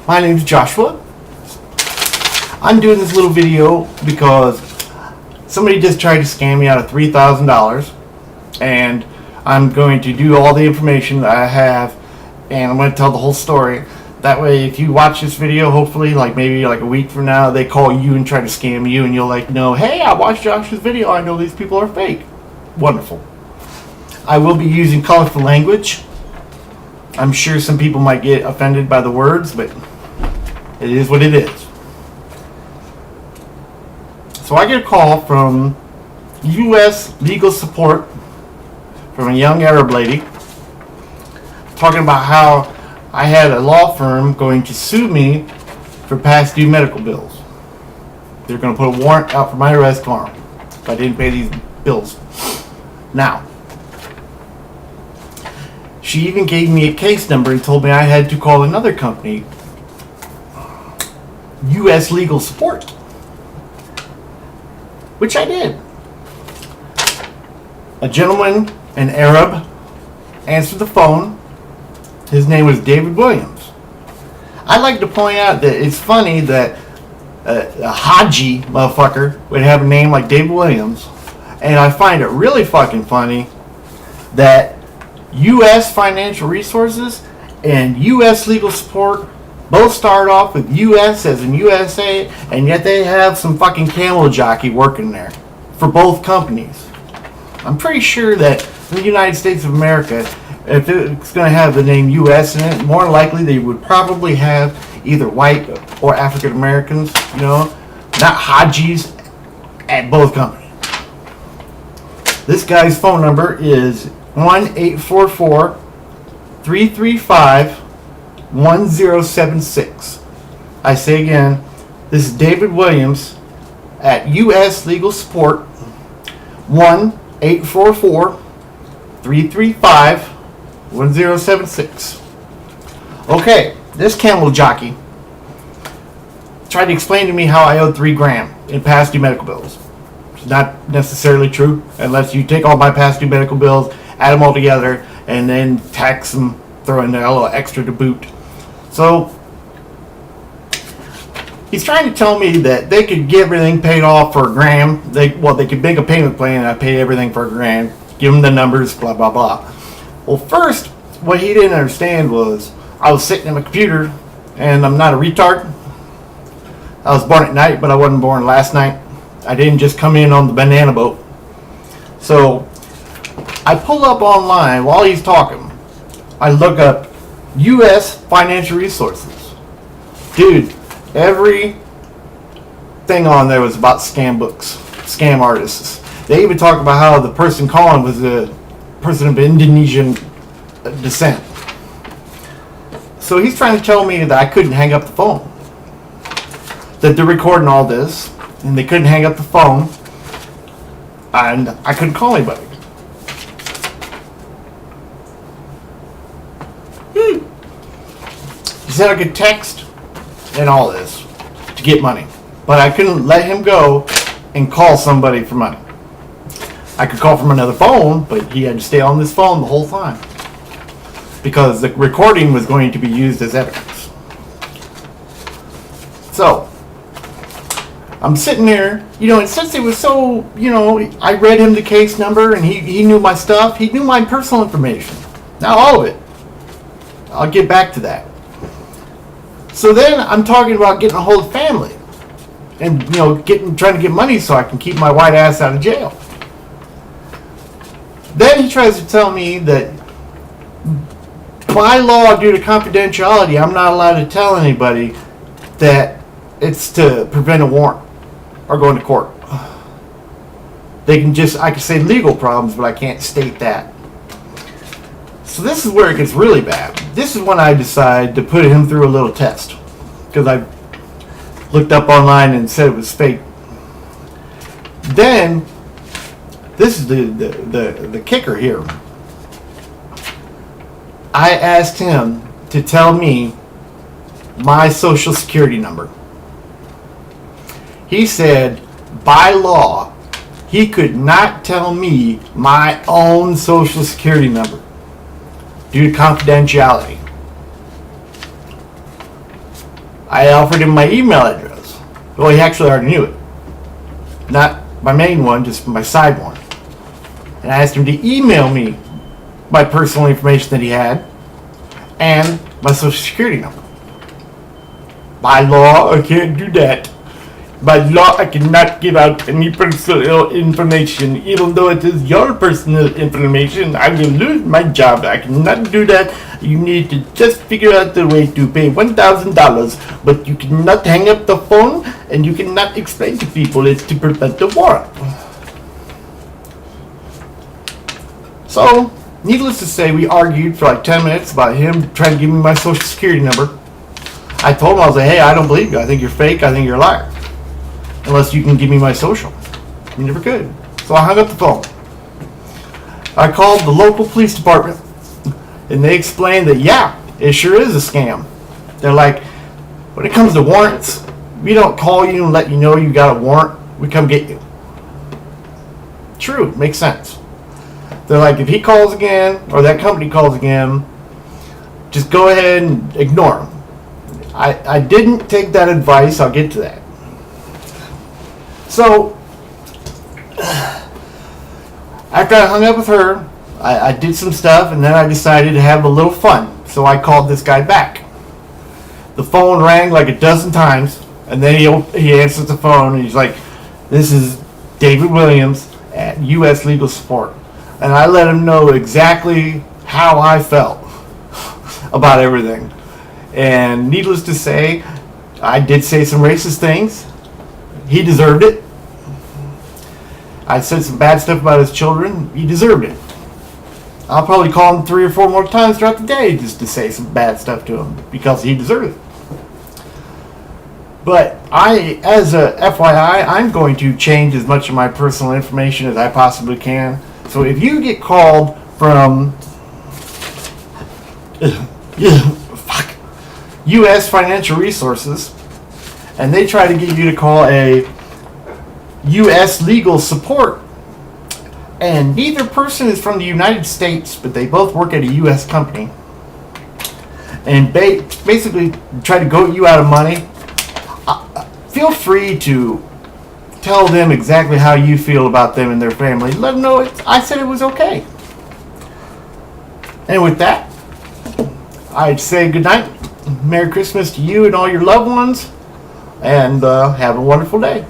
My name is Joshua. I'm doing this little video because somebody just tried to scam me out of $3,000, and I'm going to do all the information that I have, and I'm going to tell the whole story. That way, if you watch this video, hopefully, maybe a week from now, they call you and try to scam you, and you'll know, hey, I watched Josh's video. I know these people are fake. Wonderful. I will be using colorful language. I'm sure some people might get offended by the words, but it is what it is. So I get a call from U.S. legal support from a young Arab lady talking about how I had a law firm going to sue me for past due medical bills. They're going to put a warrant out for my arrest tomorrow if I didn't pay these bills. Now, she even gave me a case number and told me I had to call another company, U.S. Legal Support, which I did. A gentleman, an Arab, answered the phone. His name was David Williams. I'd like to point out that it's funny that a Haji motherfucker would have a name like David Williams, and I find it really fucking funny that U.S. Financial Resources and U.S. Legal Support both start off with U.S. as in USA, and yet they have some fucking camel jockey working there for both companies. I'm pretty sure that in the United States of America, if it's going to have the name U.S. in it, more likely they would probably have either white or African Americans, not Hajis at both companies. This guy's phone number is 1-844-335-1076. I say again, this is David Williams at U.S. Legal Support, 1-844-335-1076. Okay, this camel jockey tried to explain to me how I owed $3,000 in past due medical bills. It's not necessarily true unless you take all my past due medical bills, add them all together, and then tax them, throw in a little extra to boot. So he's trying to tell me that they could get everything paid off for $1,000. They could make a payment plan and I pay everything for $1,000. Give them the numbers, blah blah blah. Well, first, what he didn't understand was I was sitting at my computer, and I'm not a retard. I was born at night, but I wasn't born last night. I didn't just come in on the banana boat. So I pull up online while he's talking. I look up U.S. Financial Resources. Dude, every thing on there was about scam books, scam artists. They even talk about how the person calling was a person of Indonesian descent. So he's trying to tell me that I couldn't hang up the phone. That they're recording all this, and they couldn't hang up the phone, and I couldn't call anybody. He said I could text and all this to get money, but I couldn't let him go and call somebody for money. I could call from another phone, but he had to stay on this phone the whole time because the recording was going to be used as evidence. So I'm sitting there, and since it was so, I read him the case number and he knew my stuff. He knew my personal information. Not all of it. I'll get back to that. So then I'm talking about getting a hold of family and, trying to get money so I can keep my white ass out of jail. Then he tries to tell me that by law, due to confidentiality, I'm not allowed to tell anybody that it's to prevent a warrant or going to court. I can say legal problems, but I can't state that. So this is where it gets really bad. This is when I decide to put him through a little test, because I looked up online and said it was fake. Then, this is the kicker here. I asked him to tell me my social security number. He said, by law, he could not tell me my own social security number due to confidentiality. I offered him my email address. Well, he actually already knew it. Not my main one, just my side one. And I asked him to email me my personal information that he had and my social security number. By law, I can't do that. By law, I cannot give out any personal information. Even though it is your personal information, I will lose my job. I cannot do that. You need to just figure out the way to pay $1,000, but you cannot hang up the phone and you cannot explain to people it's to prevent the war. So, needless to say, we argued for like 10 minutes about him trying to give me my social security number. I told him, I was like, hey, I don't believe you. I think you're fake. I think you're a liar. Unless you can give me my social. You never could. So I hung up the phone. I called the local police department, and they explained that, yeah, it sure is a scam. They're like, when it comes to warrants, we don't call you and let you know you got a warrant. We come get you. True. Makes sense. They're like, if he calls again, or that company calls again, just go ahead and ignore him. I didn't take that advice. I'll get to that. So, after I hung up with her, I did some stuff, and then I decided to have a little fun. So I called this guy back. The phone rang like a dozen times, and then he answers the phone, and he's like, this is David Williams at U.S. Legal Support. And I let him know exactly how I felt about everything. And needless to say, I did say some racist things. He deserved it. I said some bad stuff about his children. He deserved it. I'll probably call him 3 or 4 more times throughout the day just to say some bad stuff to him because he deserved it. But as a FYI, I'm going to change as much of my personal information as I possibly can. So if you get called from U.S. Financial Resources, and they try to get you to call a U.S. Legal Support, and neither person is from the United States, but they both work at a U.S. company, and basically try to goat you out of money, feel free to tell them exactly how you feel about them and their family. Let them know I said it was okay. And with that, I'd say good night. Merry Christmas to you and all your loved ones, and have a wonderful day.